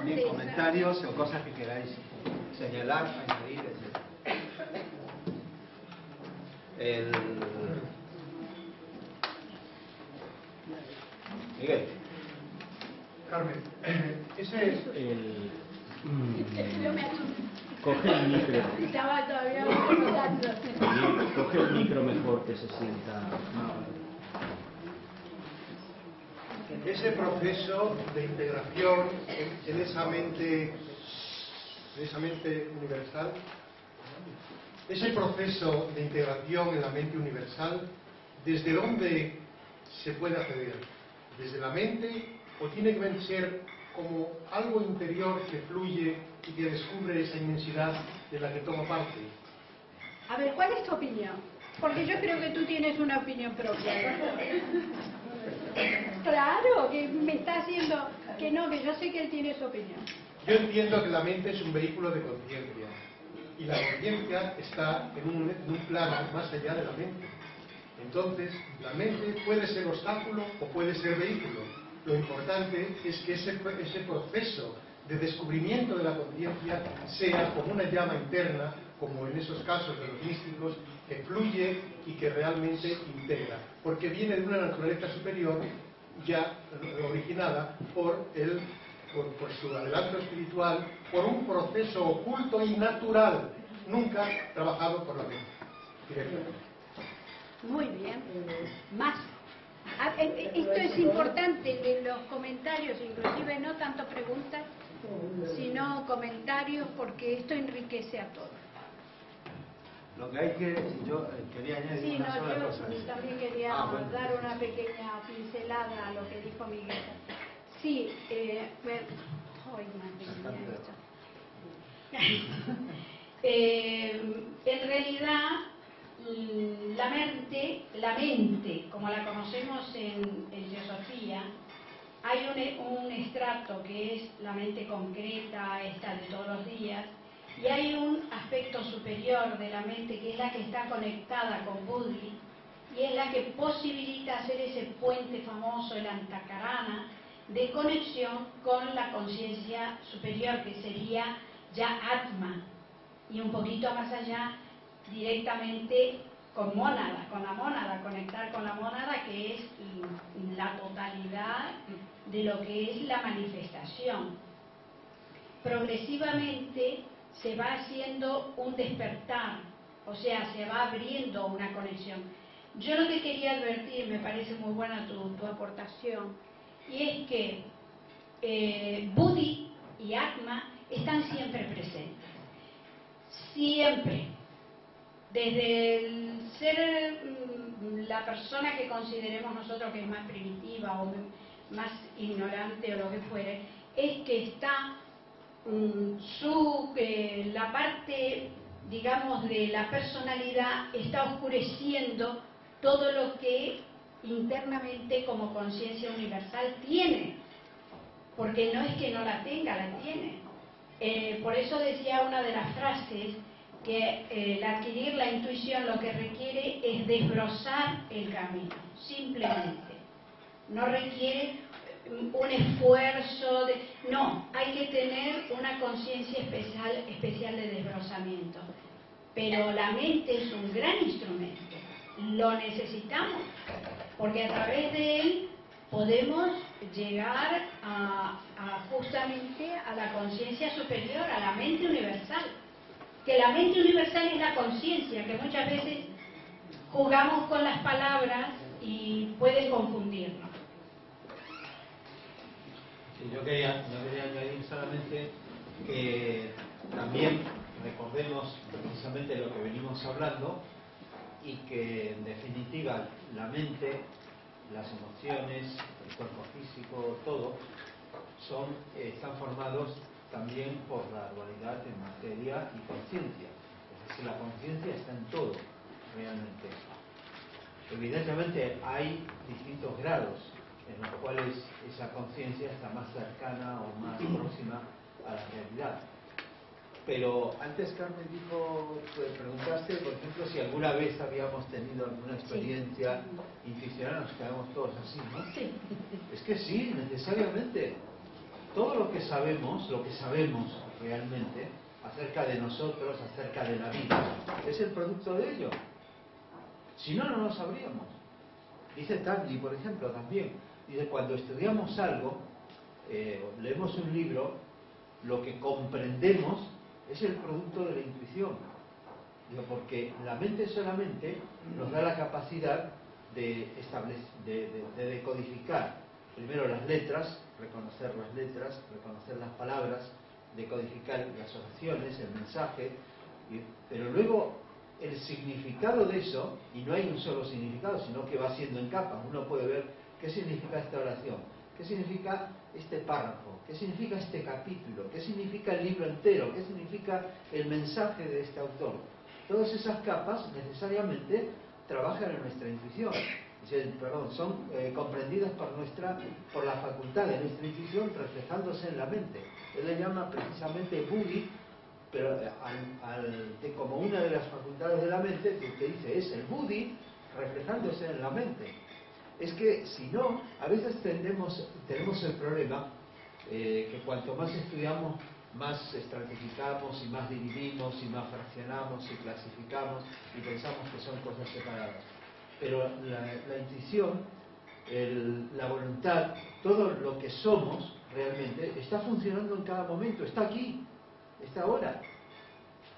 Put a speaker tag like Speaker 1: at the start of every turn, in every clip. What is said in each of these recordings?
Speaker 1: también comentarios o cosas que queráis señalar, añadir, etc. Miguel.
Speaker 2: Carmen, ese es
Speaker 3: Coge el micro.
Speaker 4: Estaba todavía preguntando.
Speaker 3: Coge el micro mejor, que se sienta.
Speaker 2: ese proceso de integración en esa mente universal, ese proceso de integración en la mente universal, ¿desde dónde se puede acceder? ¿Desde la mente o tiene que ser como algo interior que fluye y que descubre esa inmensidad de la que toma parte?
Speaker 4: A ver, ¿cuál es tu opinión? Porque yo creo que tú tienes una opinión propia. Claro, que me está haciendo que no, que yo sé que él tiene su opinión.
Speaker 2: Yo entiendo que la mente es un vehículo de conciencia y la conciencia está en un plano más allá de la mente. Entonces, la mente puede ser obstáculo o puede ser vehículo. Lo importante es que ese proceso de descubrimiento de la conciencia sea como una llama interna, como en esos casos de los místicos, que fluye y que realmente integra, porque viene de una naturaleza superior ya originada por su adelanto espiritual, por un proceso oculto y natural, nunca trabajado por la mente directamente.
Speaker 4: Muy bien. Más. Esto es importante de los comentarios, inclusive no tanto preguntas, sino comentarios, porque esto enriquece a todos.
Speaker 1: Lo que hay que... Yo quería añadir una sola cosa.
Speaker 4: Yo también quería dar una pequeña pincelada a lo que dijo Miguel. Sí, ay, madre mía, en realidad, la mente, como la conocemos en Teosofía, hay un estrato que es la mente concreta, esta de todos los días, y hay un aspecto superior de la mente que es la que está conectada con Buddhi y es la que posibilita hacer ese puente famoso, el Antakarana, de conexión con la conciencia superior, que sería ya Atma, y un poquito más allá directamente con mónada, con la mónada, conectar con la mónada, que es la totalidad de lo que es la manifestación. Progresivamente se va haciendo un despertar, o sea, se va abriendo una conexión. Yo lo que quería advertir, me parece muy buena tu aportación, y es que Buddhi y Atma están siempre presentes. Siempre. Desde el ser la persona que consideremos nosotros que es más primitiva o más ignorante o lo que fuere, es que está la parte, digamos, de la personalidad está oscureciendo todo lo que internamente como conciencia universal tiene, porque no es que no la tenga, la tiene. Por eso decía una de las frases que el adquirir la intuición lo que requiere es desbrozar el camino, simplemente. No requiere un esfuerzo no, hay que tener una conciencia especial de desbrozamiento. Pero la mente es un gran instrumento, lo necesitamos, porque a través de él podemos llegar justamente a la conciencia superior, a la mente universal. Que la mente universal es la conciencia, que muchas veces jugamos con las palabras y puede confundirnos.
Speaker 1: Sí, yo quería añadir solamente que también recordemos precisamente lo que venimos hablando y que en definitiva la mente, las emociones, el cuerpo físico, todo están formados también por la dualidad de materia y conciencia. Es decir, la conciencia está en todo, realmente. Evidentemente hay distintos grados en los cuales esa conciencia está más cercana o más próxima a la realidad. Pero antes Carmen preguntaste, por ejemplo, si alguna vez habíamos tenido alguna experiencia intuicional, nos quedamos todos así, ¿no?
Speaker 4: Sí.
Speaker 1: Es que sí, necesariamente. todo lo que sabemos realmente acerca de nosotros, acerca de la vida, es el producto de ello. Si no, no lo sabríamos. Dice Tandy, por ejemplo, también. Dice, cuando estudiamos algo, leemos un libro, lo que comprendemos es el producto de la intuición. Digo, porque la mente solamente nos da la capacidad de decodificar primero las letras, reconocer las palabras, decodificar las oraciones, el mensaje, pero luego el significado de eso, y no hay un solo significado, sino que va siendo en capas. Uno puede ver qué significa esta oración, qué significa este párrafo, qué significa este capítulo, qué significa el libro entero, qué significa el mensaje de este autor. Todas esas capas necesariamente trabajan en nuestra intuición, son comprendidas por la facultad de nuestra intuición reflejándose en la mente. Él le llama precisamente buddhi, pero como una de las facultades de la mente, que usted dice es el buddhi reflejándose en la mente. Es que si no, a veces tenemos el problema que cuanto más estudiamos, más estratificamos y más dividimos y más fraccionamos y clasificamos y pensamos que son cosas separadas. Pero la intuición, la voluntad, todo lo que somos realmente está funcionando en cada momento, está aquí, está ahora.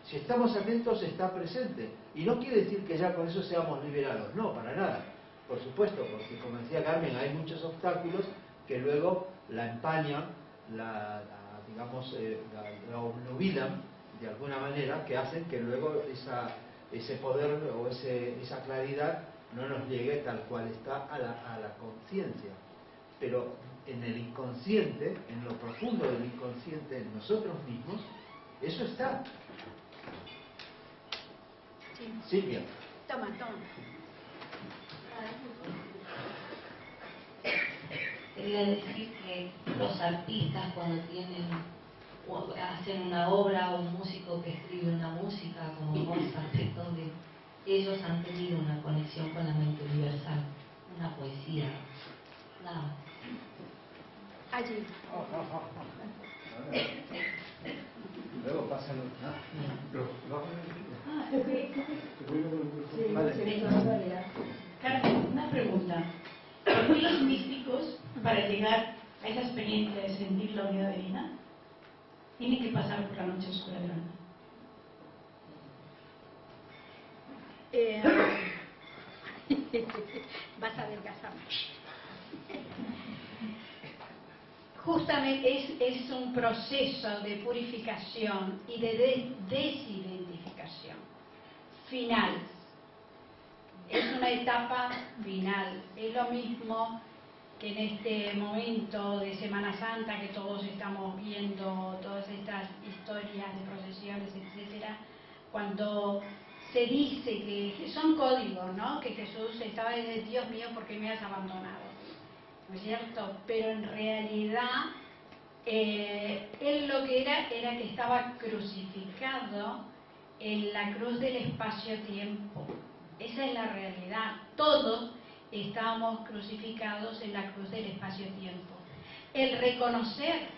Speaker 1: Si estamos atentos, está presente. Y no quiere decir que ya con eso seamos liberados, no, para nada. Por supuesto, porque como decía Carmen, hay muchos obstáculos que luego la empañan, la obnubilan de alguna manera, que hacen que luego ese poder o esa claridad no nos llegue tal cual está a la conciencia. Pero en el inconsciente, en lo profundo del inconsciente, en nosotros mismos, eso está.
Speaker 4: Sí.
Speaker 1: Silvia.
Speaker 4: Toma.
Speaker 5: Quería decir que los artistas cuando hacen una obra, o un músico que escribe una música como Mozart, donde ellos han tenido una conexión con la mente universal, una poesía, nada.
Speaker 4: Allí.
Speaker 1: Luego pásalo.
Speaker 6: Carmen, una pregunta. ¿Por qué los místicos, para llegar a esa experiencia de sentir la unidad divina, tienen que pasar por la noche oscura del alma?
Speaker 4: Vas a adelgazarme. Justamente es un proceso de purificación y de desidentificación final. Es una etapa final. Es lo mismo que en este momento de Semana Santa, que todos estamos viendo todas estas historias de procesiones, etcétera, cuando se dice que son códigos, ¿no? Que Jesús estaba diciendo, Dios mío, ¿por qué me has abandonado? ¿No es cierto? Pero en realidad él lo que era que estaba crucificado en la cruz del espacio-tiempo. Esa es la realidad. Todos estamos crucificados en la cruz del espacio-tiempo. El reconocer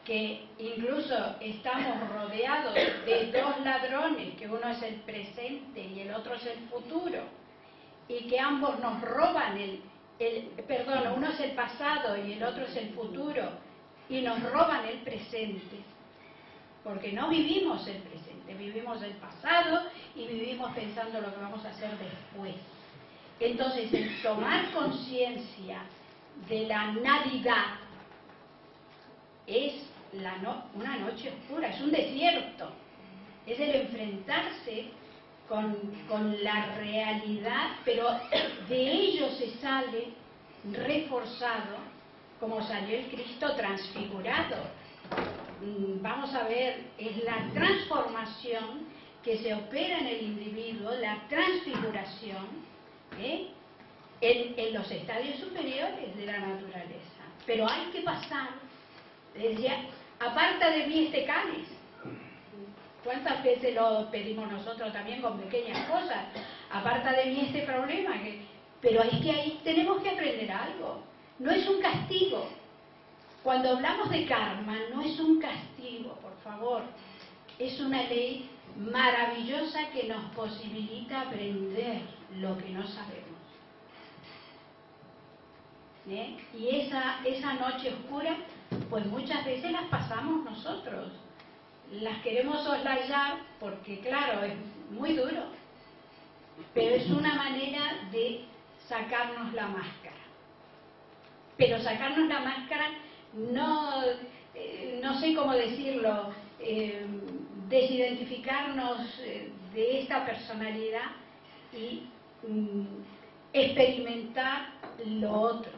Speaker 4: que incluso estamos rodeados de dos ladrones, que uno es el presente y el otro es el futuro, y que ambos nos roban uno es el pasado y el otro es el futuro, y nos roban el presente, porque no vivimos el presente, vivimos el pasado y vivimos pensando lo que vamos a hacer después. Entonces, el tomar conciencia de la nadidad es una noche oscura, es un desierto, es el enfrentarse con la realidad, pero de ello se sale reforzado, como salió el Cristo transfigurado. Vamos a ver, es la transformación que se opera en el individuo, la transfiguración, en los estadios superiores de la naturaleza. Pero hay que pasar, decía, aparta de mí este cáliz. ¿Cuántas veces lo pedimos nosotros también con pequeñas cosas? Aparta de mí este problema. Pero es que ahí tenemos que aprender algo. No es un castigo, Cuando hablamos de karma, no es un castigo, por favor. Es una ley maravillosa que nos posibilita aprender lo que no sabemos. Y esa noche oscura, pues muchas veces las pasamos nosotros. Las queremos soslayar porque, claro, es muy duro. Pero es una manera de sacarnos la máscara. Pero sacarnos la máscara, no sé cómo decirlo, desidentificarnos de esta personalidad y experimentar lo otro.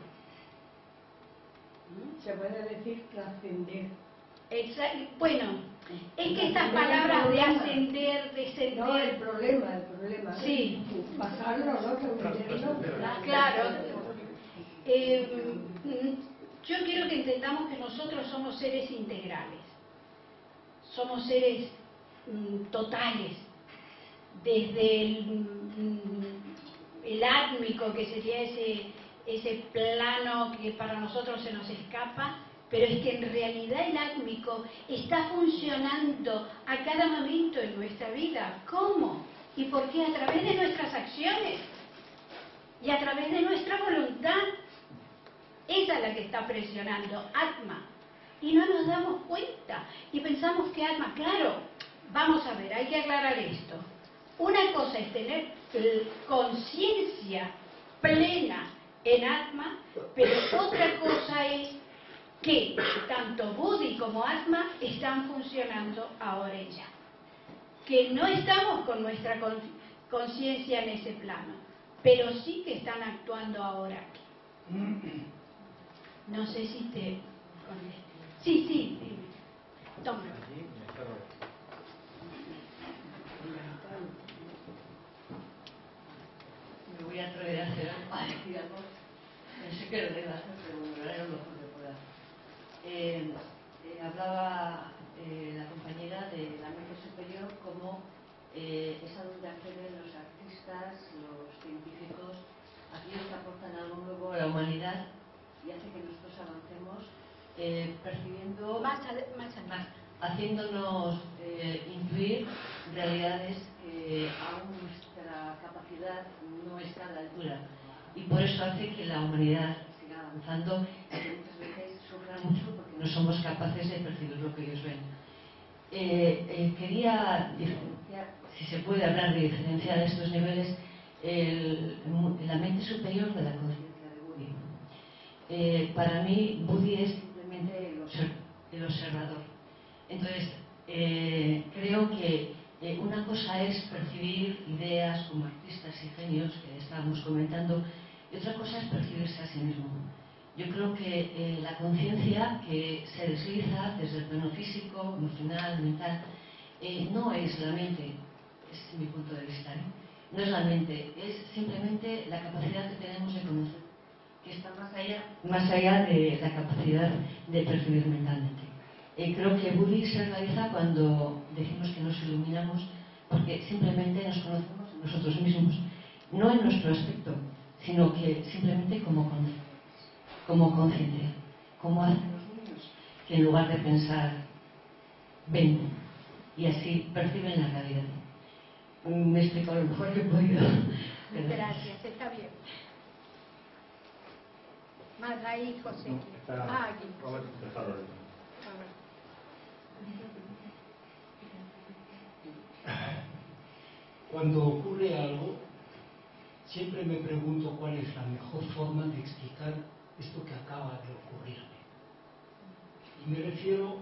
Speaker 7: Se puede decir trascender.
Speaker 4: Bueno, es que estas palabras de ascender, descender...
Speaker 7: No, el problema.
Speaker 4: Sí.
Speaker 7: Pasarlo, ¿no? Comprenderlo.
Speaker 4: Claro. Yo quiero que entendamos que nosotros somos seres integrales. Somos seres totales. Desde el átmico, que sería ese plano que para nosotros se nos escapa, pero es que en realidad el átmico está funcionando a cada momento en nuestra vida. ¿Cómo? ¿Y por qué? A través de nuestras acciones y a través de nuestra voluntad. Esa es la que está presionando, Atma. Y no nos damos cuenta. Y pensamos que Atma, claro, vamos a ver, hay que aclarar esto. Una cosa es tener conciencia plena en Atma, pero otra cosa es que tanto Buddhi como Atma están funcionando ahora y ya. Que no estamos con nuestra conciencia en ese plano, pero sí que están actuando ahora aquí. No sé si te... Sí, dime. Toma.
Speaker 5: Me voy a atrever a hacer algo. Pensé que lo deba hacer, pero bueno, lo haré lo mejor que pueda. Hablaba la compañera de la mente superior como esa donde acceden los artistas, los científicos, aquellos que aportan algo nuevo a la humanidad y hace que nosotros avancemos percibiendo,
Speaker 4: más,
Speaker 5: haciéndonos intuir realidades que aún nuestra capacidad no está a la altura. Y por eso hace que la humanidad siga avanzando y que muchas veces sufra mucho porque no somos capaces de percibir lo que ellos ven. Quería diferenciar, si se puede hablar de diferenciar estos niveles, la mente superior de la conciencia de Buddhi. Para mí, Buddhi es simplemente el observador. Entonces, creo que una cosa es percibir ideas como artistas y genios, que estábamos comentando, y otra cosa es percibirse a sí mismo. Yo creo que la conciencia que se desliza desde el plano físico, emocional, mental, no es la mente, es mi punto de vista, no es la mente, es simplemente la capacidad que tenemos de conocer, que está más allá de la capacidad de percibir mentalmente. Creo que Buddhi se realiza cuando decimos que nos iluminamos, porque simplemente nos conocemos en nosotros mismos, no en nuestro aspecto, sino que simplemente como conciencia, como hacen los niños, que en lugar de pensar, ven, y así perciben la realidad. Me he explicado lo mejor que he podido.
Speaker 4: Gracias, está bien. Más ahí, José. Aquí.
Speaker 8: Cuando ocurre algo, siempre me pregunto cuál es la mejor forma de explicar esto que acaba de ocurrirme. Y me refiero,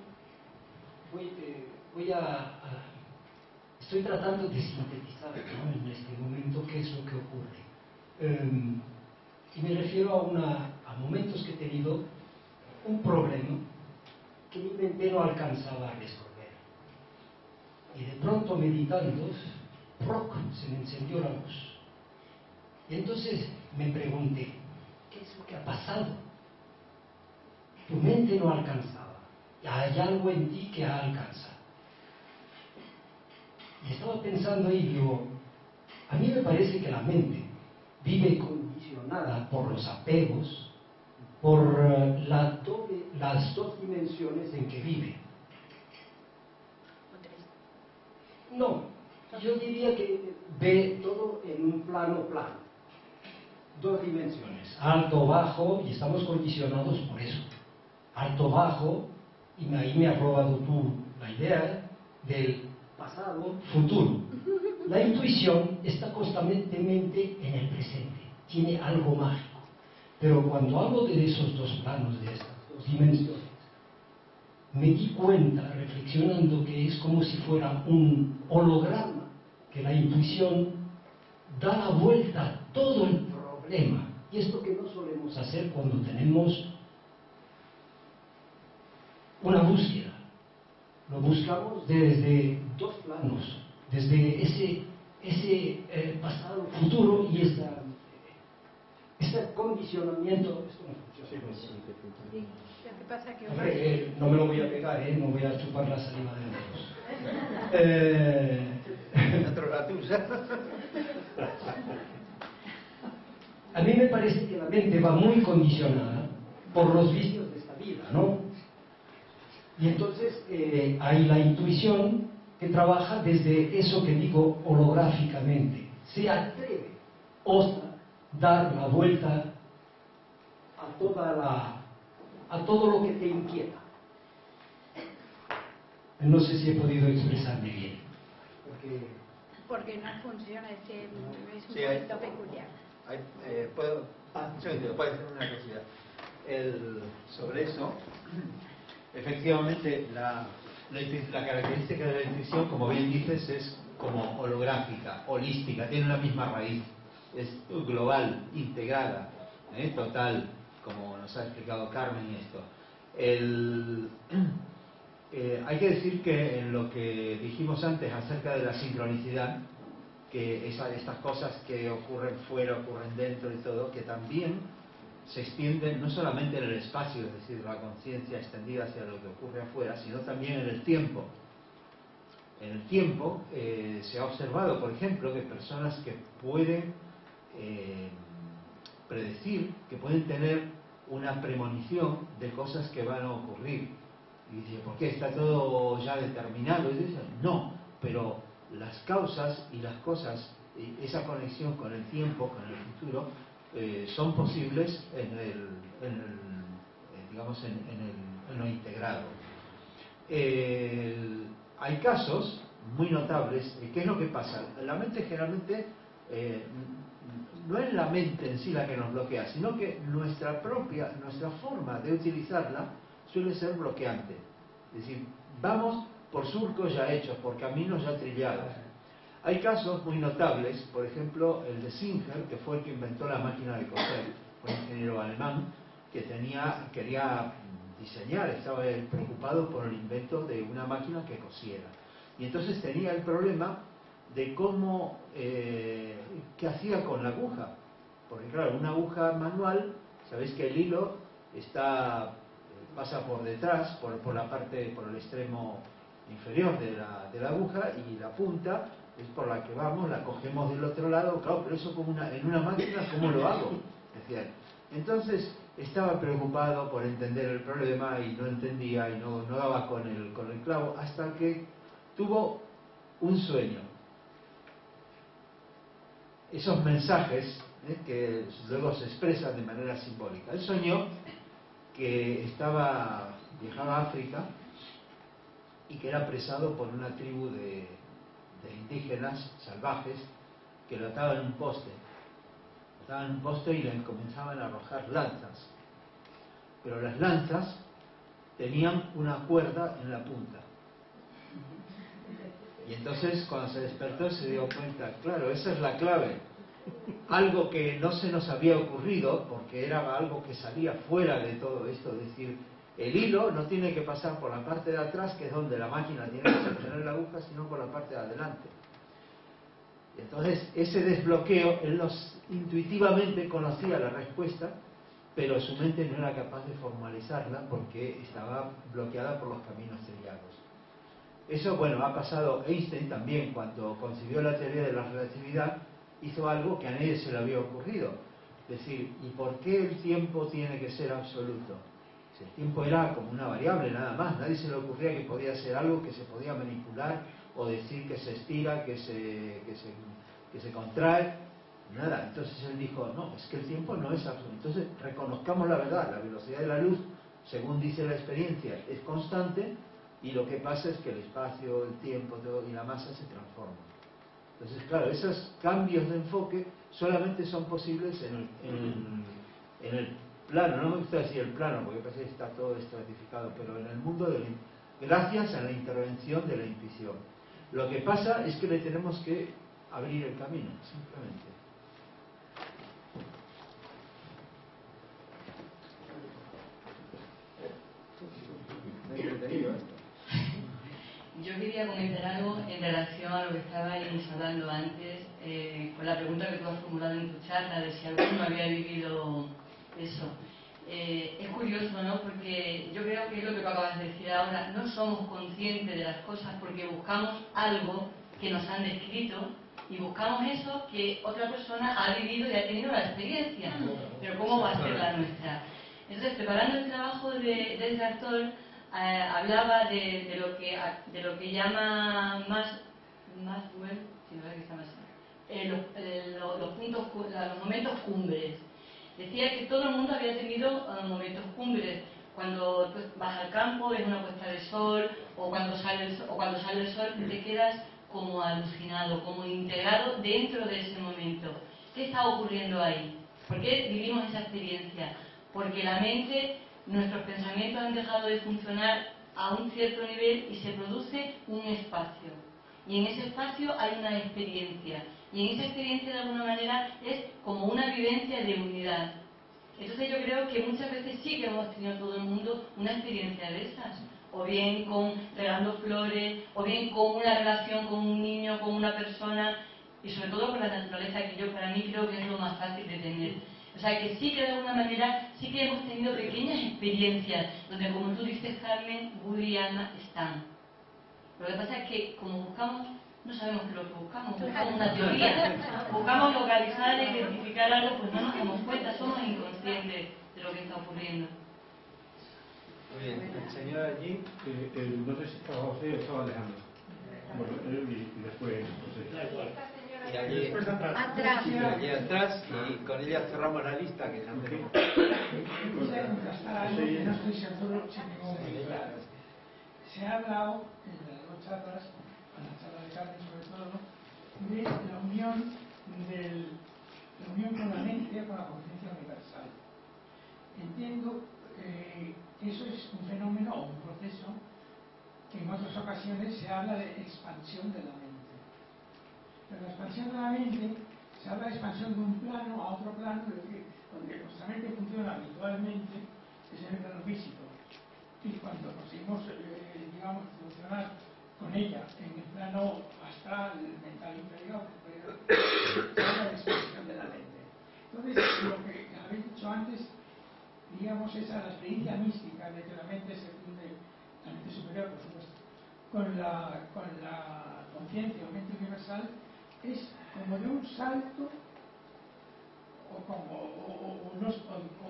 Speaker 8: estoy tratando de sintetizar, ¿no?, en este momento qué es lo que ocurre. Y me refiero a momentos que he tenido un problema que mi mente no alcanzaba a resolver. Y de pronto, meditando, ¡proc!, se me encendió la luz. Y entonces me pregunté, ¿qué es lo que ha pasado? Tu mente no alcanzaba. Y hay algo en ti que ha alcanzado. Y estaba pensando y digo, a mí me parece que la mente vive condicionada por los apegos por las dos dimensiones en que vive. No, yo diría que ve todo en un plano. Dos dimensiones, alto, bajo, y estamos condicionados por eso. Alto, bajo, y ahí me has robado tú la idea del pasado, futuro. La intuición está constantemente en el presente, tiene algo mágico. Pero cuando hablo de esos dos planos, de estas dos dimensiones, me di cuenta, reflexionando, que es como si fuera un holograma, que la intuición da la vuelta a todo el problema. Y es lo que no solemos hacer cuando tenemos una búsqueda. Lo buscamos desde dos planos, desde ese pasado, futuro y ese condicionamiento. Esto no funciona.
Speaker 4: Sí, lo que pasa que
Speaker 8: Hombre, no me lo voy a pegar, no voy a chupar la saliva de otros. A mí me parece que la mente va muy condicionada por los vicios de esta vida, ¿no? Y entonces hay la intuición que trabaja desde eso que digo holográficamente. Se atreve, osa dar la vuelta a todo lo que te inquieta. No sé si he podido expresarme bien.
Speaker 4: porque no funciona, es un
Speaker 1: Sí,
Speaker 4: momento peculiar.
Speaker 1: Puedo hacer una cosilla. Sobre eso, efectivamente, la característica de la intuición, como bien dices, es como holográfica, holística, tiene una misma raíz, es global, integrada, total, como nos ha explicado Carmen y esto. Hay que decir que en lo que dijimos antes acerca de la sincronicidad, que estas cosas que ocurren fuera, ocurren dentro y todo, que también se extienden no solamente en el espacio, es decir, la conciencia extendida hacia lo que ocurre afuera, sino también en el tiempo. En el tiempo se ha observado, por ejemplo, que personas que pueden predecir, que pueden tener una premonición de cosas que van a ocurrir. Y dice, ¿por qué? ¿Está todo ya determinado? Y dice, no, pero las causas y las cosas, esa conexión con el tiempo, con el futuro, son posibles en lo integrado. Hay casos muy notables. ¿Qué es lo que pasa? La mente generalmente no es la mente en sí la que nos bloquea, sino que nuestra forma de utilizarla suele ser bloqueante. Es decir, vamos por surcos ya hechos, por caminos ya trillados. Hay casos muy notables, por ejemplo, el de Singer, que fue el que inventó la máquina de coser, fue un ingeniero alemán que quería diseñar, estaba preocupado por el invento de una máquina que cosiera. Y entonces tenía el problema de cómo, qué hacía con la aguja. Porque claro, una aguja manual, sabéis que el hilo pasa por detrás, por la parte, por el extremo inferior de la aguja, y la punta es por la que vamos, la cogemos del otro lado. Claro, pero eso en una máquina, ¿cómo lo hago? Decía. Entonces estaba preocupado por entender el problema y no entendía y no daba con el clavo, hasta que tuvo un sueño. Esos mensajes que luego se expresan de manera simbólica. Él soñó que viajaba a África y que era apresado por una tribu de indígenas salvajes que lo ataban en un poste. Lo ataban en un poste y le comenzaban a arrojar lanzas. Pero las lanzas tenían una cuerda en la punta. Y entonces cuando se despertó se dio cuenta, claro, esa es la clave. Algo que no se nos había ocurrido, porque era algo que salía fuera de todo esto, es decir, el hilo no tiene que pasar por la parte de atrás, que es donde la máquina tiene que sostener la aguja, sino por la parte de adelante. Y entonces ese desbloqueo, él intuitivamente conocía la respuesta, pero su mente no era capaz de formalizarla porque estaba bloqueada por los caminos trillados. Eso, bueno, ha pasado. Einstein también, cuando concibió la teoría de la relatividad, hizo algo que a nadie se le había ocurrido. Es decir, ¿y por qué el tiempo tiene que ser absoluto? Si el tiempo era como una variable nada más, nadie se le ocurría que podía ser algo que se podía manipular o decir que se estira, que se contrae, nada. Entonces él dijo, no, es que el tiempo no es absoluto. Entonces reconozcamos la verdad, la velocidad de la luz, según dice la experiencia, es constante, y lo que pasa es que el espacio, el tiempo todo, y la masa se transforman. Entonces, claro, esos cambios de enfoque solamente son posibles en el plano, no me gusta decir el plano, porque parece que está todo estratificado, pero en el mundo gracias a la intervención de la intuición. Lo que pasa es que le tenemos que abrir el camino, simplemente.
Speaker 5: Yo quería comentar algo en relación a lo que estabais hablando antes, con la pregunta que tú has formulado en tu charla de si alguno había vivido eso. Es curioso, ¿no? Porque yo creo que es lo que tú acabas de decir ahora, no somos conscientes de las cosas porque buscamos algo que nos han descrito y buscamos eso que otra persona ha vivido y ha tenido la experiencia, pero ¿cómo va a ser la nuestra? Entonces, preparando el trabajo de este actor, hablaba de lo que llama Maxwell, si no es que está más, los momentos cumbres. Decía que todo el mundo había tenido momentos cumbres. Cuando tú vas al campo, ves una puesta de sol, o cuando sale el sol, te quedas como alucinado, como integrado dentro de ese momento. ¿Qué está ocurriendo ahí? ¿Por qué vivimos esa experiencia? Porque la mente, nuestros pensamientos han dejado de funcionar a un cierto nivel y se produce un espacio. Y en ese espacio hay una experiencia. Y en esa experiencia, de alguna manera, es como una vivencia de unidad. Entonces yo creo que muchas veces sí que hemos tenido todo el mundo una experiencia de esas. O bien regalando flores, o bien con una relación con un niño, con una persona, y sobre todo con la naturaleza, que yo para mí creo que es lo más fácil de tener. O sea que sí que de alguna manera, sí que hemos tenido pequeñas experiencias, donde como tú dices, Carmen, Woody y Ana están. Lo que pasa es que como buscamos, no sabemos qué es lo que buscamos una teoría, buscamos localizar, identificar algo, pues no nos damos cuenta, somos inconscientes de lo que está ocurriendo.
Speaker 1: Muy bien, el señor allí.
Speaker 3: No sé si estaba José o estaba Alejandro. Bueno, y después José.
Speaker 1: Y allí
Speaker 4: Atrás.
Speaker 1: y allí atrás, y con ella cerramos la lista que ya tenemos.
Speaker 9: Quisiera contrastar algo que no estoy seguro si tengo muy claro. Se ha hablado en las dos charlas, en la charla de Carmen sobre todo, de la unión con la mente, con la conciencia universal. Entiendo que eso es un fenómeno o un proceso que en otras ocasiones se habla de expansión de la mente. Pero la expansión de la mente, se habla de expansión de un plano a otro plano, es decir, donde nuestra mente funciona habitualmente, es en el plano físico. Y cuando conseguimos, digamos, funcionar con ella en el plano astral, mental inferior, se habla de expansión de la mente. Entonces, lo que habéis dicho antes, digamos, esa la experiencia mística de que la mente se funde, la mente superior, por supuesto, con la conciencia o mente universal, es como de un salto o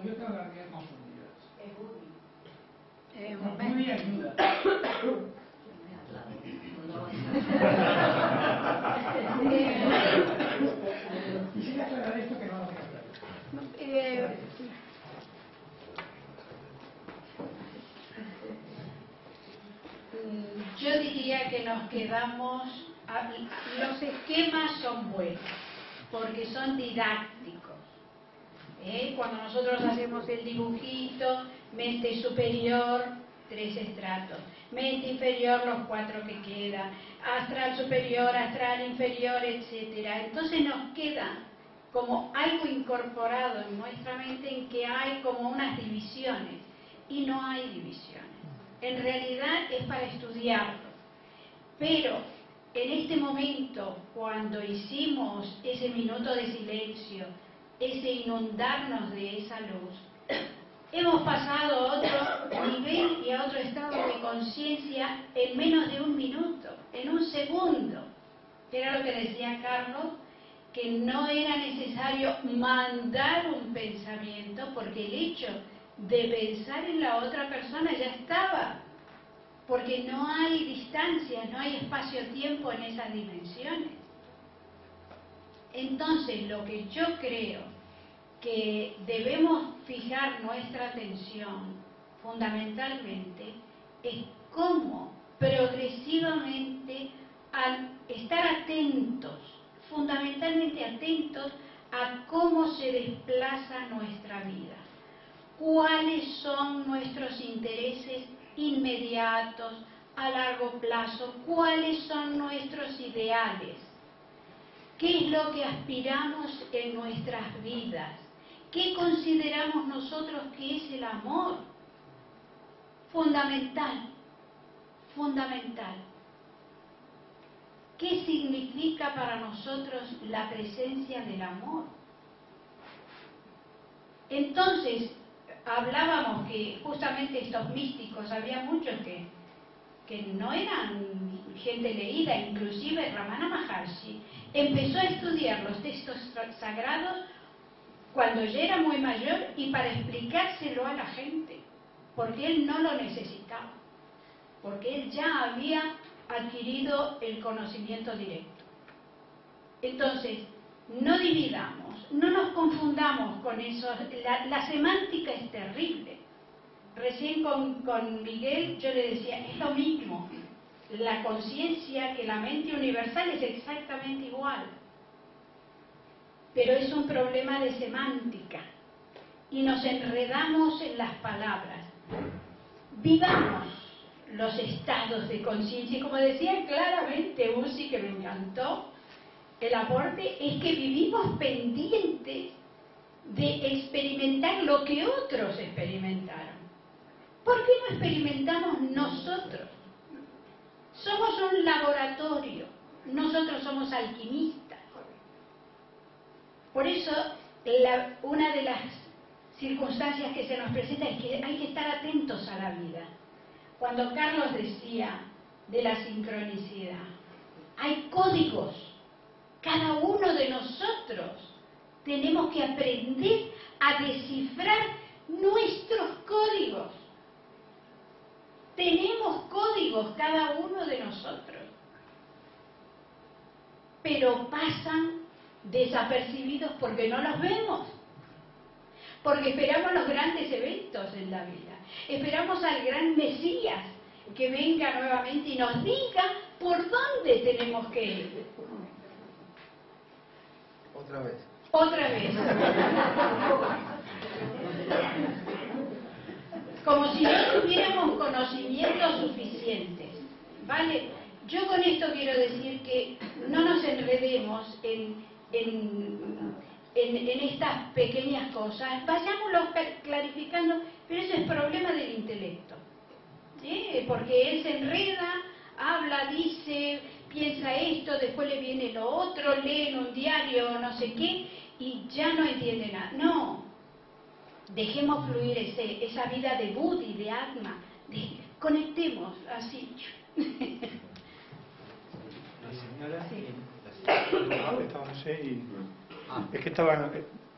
Speaker 9: de otras realidades más hundidas.
Speaker 4: Es
Speaker 9: Woody ayuda. Quisiera aclarar esto que no lo tengo claro.
Speaker 4: Yo diría que nos quedamos, los esquemas son buenos, porque son didácticos. Cuando nosotros hacemos el dibujito, mente superior, 3 estratos, mente inferior, los 4 que quedan, astral superior, astral inferior, etcétera. Entonces nos queda como algo incorporado en nuestra mente en que hay como unas divisiones, y no hay divisiones. En realidad es para estudiarlo. Pero en este momento, cuando hicimos ese minuto de silencio, ese inundarnos de esa luz, hemos pasado a otro nivel y a otro estado de conciencia en menos de un minuto, en un segundo. Que era lo que decía Carlos, que no era necesario mandar un pensamiento, porque el hecho de pensar en la otra persona ya estaba, porque no hay distancia, no hay espacio-tiempo en esas dimensiones. Entonces, lo que yo creo que debemos fijar nuestra atención fundamentalmente es cómo progresivamente al estar atentos, fundamentalmente atentos a cómo se desplaza nuestra vida, cuáles son nuestros intereses inmediatos, a largo plazo, cuáles son nuestros ideales, qué es lo que aspiramos en nuestras vidas, qué consideramos nosotros que es el amor. Fundamental, fundamental. ¿Qué significa para nosotros la presencia del amor? Entonces, hablábamos que justamente estos místicos, había muchos que no eran gente leída, inclusive Ramana Maharshi empezó a estudiar los textos sagrados cuando ya era muy mayor y para explicárselo a la gente, porque él no lo necesitaba, porque él ya había adquirido el conocimiento directo. Entonces, no dividamos, no nos confundamos con eso, la semántica es terrible. Recién con Miguel yo le decía, es lo mismo, la conciencia que la mente universal es exactamente igual, pero es un problema de semántica y nos enredamos en las palabras. Vivamos los estados de conciencia, y como decía claramente Uzi, que me encantó el aporte, es que vivimos pendientes de experimentar lo que otros experimentaron. ¿Por qué no experimentamos nosotros? Somos un laboratorio, nosotros somos alquimistas. Por eso, una de las circunstancias que se nos presenta es que hay que estar atentos a la vida. Cuando Carlos decía de la sincronicidad, hay códigos. Cada uno de nosotros tenemos que aprender a descifrar nuestros códigos. Tenemos códigos cada uno de nosotros, pero pasan desapercibidos porque no los vemos, porque esperamos los grandes eventos en la vida, esperamos al gran Mesías que venga nuevamente y nos diga por dónde tenemos que ir. Otra vez. Como si no tuviéramos conocimientos suficientes, ¿vale? Yo con esto quiero decir que no nos enredemos en estas pequeñas cosas, vayámoslo clarificando, pero eso es problema del intelecto, ¿sí? Porque él se enreda, habla, dice, piensa esto, después le viene lo otro, lee en un diario no sé qué, y ya no entiende nada. No. Dejemos fluir esa vida de buddhi, de atma, conectemos así.
Speaker 1: La señora.
Speaker 4: Sí.
Speaker 3: Es que estaba.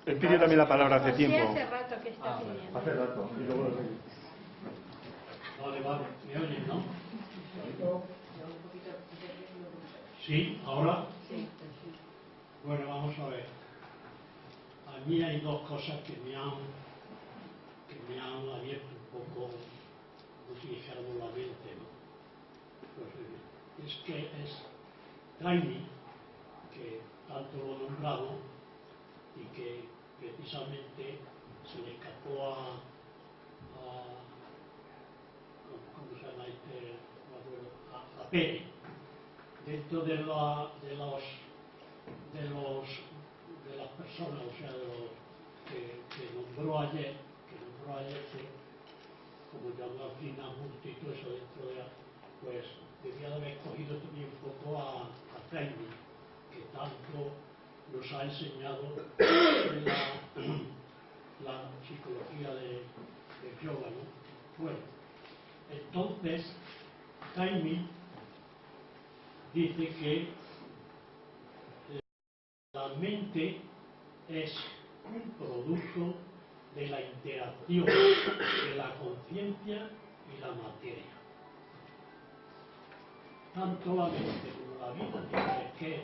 Speaker 3: Él pidió también la palabra hace tiempo.
Speaker 4: Hace rato que está pidiendo.
Speaker 3: Hace rato. Y luego...
Speaker 10: Vale, ¿me oyen, no? ¿Sí? ¿Ahora?
Speaker 4: Sí.
Speaker 10: Bueno, vamos a ver. A mí hay dos cosas que me han abierto un poco, como si dijéramos, la mente, ¿no? Pues, es que es Taimi, que tanto lo he nombrado, y que precisamente se le escapó ¿cómo se llama este? A Pérez, dentro de las personas, o sea, de los que nombró ayer, como llamó al final y todo eso dentro de pues debía de haber cogido también un poco a Taimi, que tanto nos ha enseñado la psicología del yoga, ¿no? Bueno, entonces Taimi dice que la mente es un producto de la interacción de la conciencia y la materia. Tanto la mente como la vida dice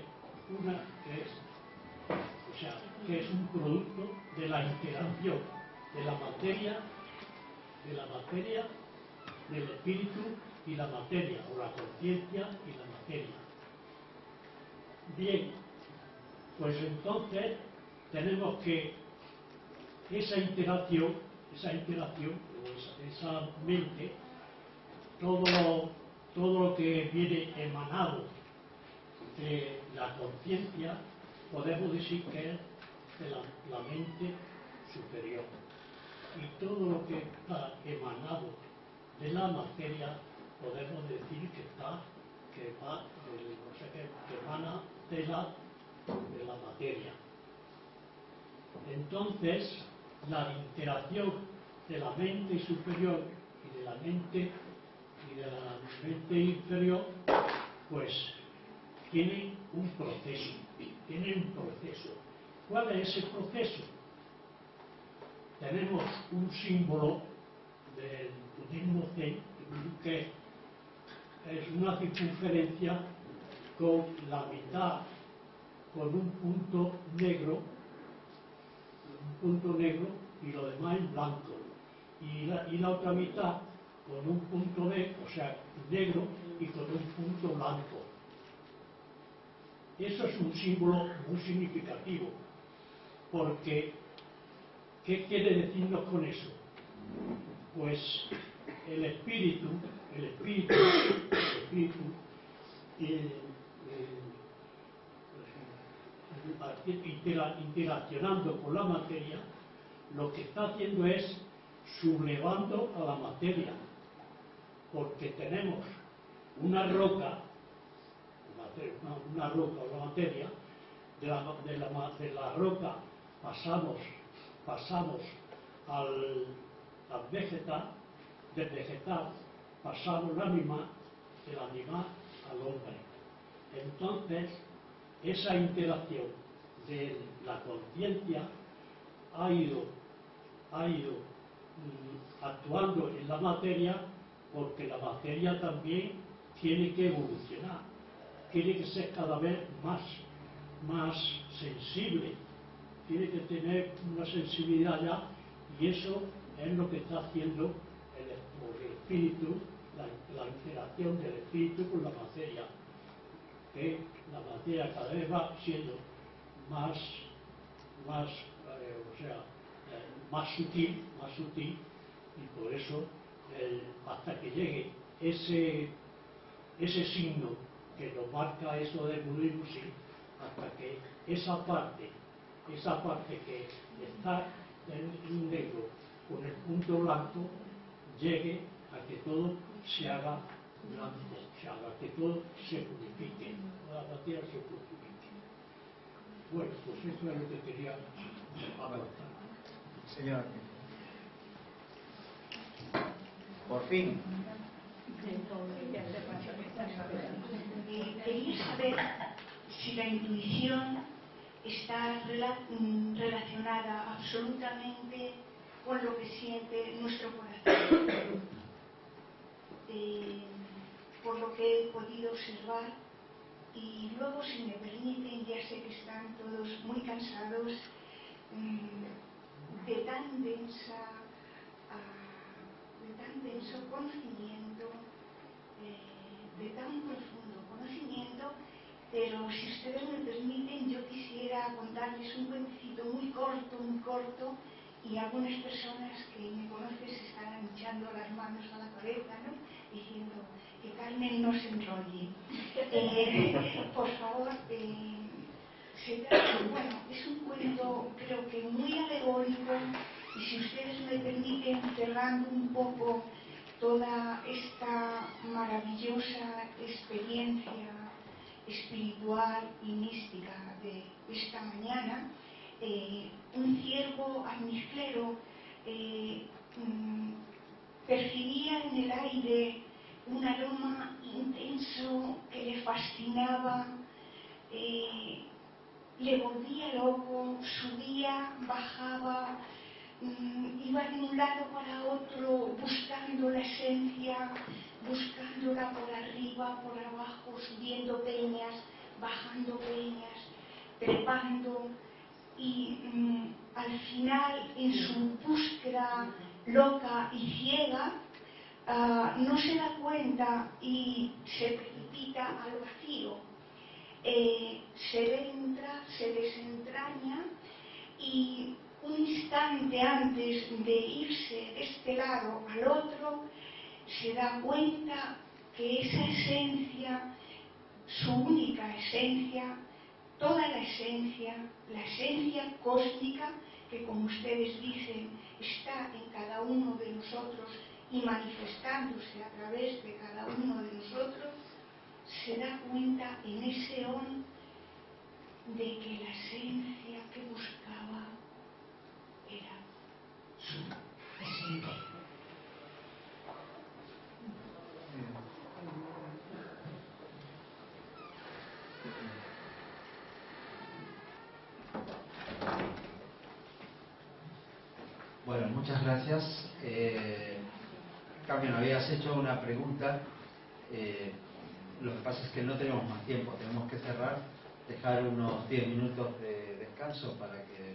Speaker 10: que es un producto de la interacción de la materia, del espíritu y la materia, o la conciencia y la materia. Bien, pues entonces tenemos que esa interacción, esa mente, todo lo que viene emanado de la conciencia, podemos decir que es de la mente superior. Y todo lo que está emanado de la materia, podemos decir que emana de la materia. Entonces, la interacción de la mente superior y de la mente inferior, pues tiene un proceso. ¿Cuál es ese proceso? Tenemos un símbolo del budismo Zen que es una circunferencia con la mitad con un punto negro y lo demás en blanco, y la otra mitad con un punto negro y con un punto blanco. Eso es un símbolo muy significativo, porque ¿qué quiere decirnos con eso? Pues el espíritu interaccionando con la materia, lo que está haciendo es sublevando a la materia, porque tenemos una roca o la materia, de la roca pasamos al vegetal, del vegetal pasamos al animal, del animal al hombre. Entonces, esa interacción de la conciencia ha ido actuando en la materia, porque la materia también tiene que evolucionar, tiene que ser cada vez más sensible, tiene que tener una sensibilidad ya, y eso es lo que está haciendo el espíritu, la interacción del espíritu con la materia, que la materia cada vez va siendo más sutil, y por eso hasta que llegue ese signo que nos marca eso del budismo, sí, hasta que esa parte que está en negro con el punto blanco llegue a que todo se haga blanco, que todo se purifique, la materia se purifique. Bueno, pues eso es lo que quería aportar.
Speaker 1: Señor, por fin.
Speaker 6: Quería saber si la intuición está relacionada absolutamente con lo que siente nuestro corazón. Por lo que he podido observar, y luego, si me permiten, ya sé que están todos muy cansados de tan denso conocimiento, de tan profundo conocimiento, pero si ustedes me permiten, yo quisiera contarles un cuentecito muy corto, y algunas personas que me conocen se estarán echando las manos a la cabeza, ¿no?, diciendo que Carmen no se enrolle. Por favor, es un cuento, creo que muy alegórico, y si ustedes me permiten, cerrando un poco toda esta maravillosa experiencia espiritual y mística de esta mañana, un ciervo almizclero percibía en el aire un aroma intenso que le fascinaba, y le volvía loco, subía, bajaba, iba de un lado para otro buscando la esencia, buscándola por arriba, por abajo, subiendo peñas, bajando peñas, trepando, y al final, en su búsqueda loca y ciega, no se da cuenta y se precipita al vacío. Se desentraña, y un instante antes de irse de este lado al otro, se da cuenta que esa esencia, su única esencia, toda la esencia cósmica, que como ustedes dicen, está en cada uno de nosotros y manifestándose a través de cada uno de nosotros, se da cuenta en ese on de que la esencia que buscaba era su esencia.
Speaker 1: Bueno, muchas gracias. Carmen, habías hecho una pregunta. Lo que pasa es que no tenemos más tiempo, tenemos que cerrar, dejar unos 10 minutos de descanso para que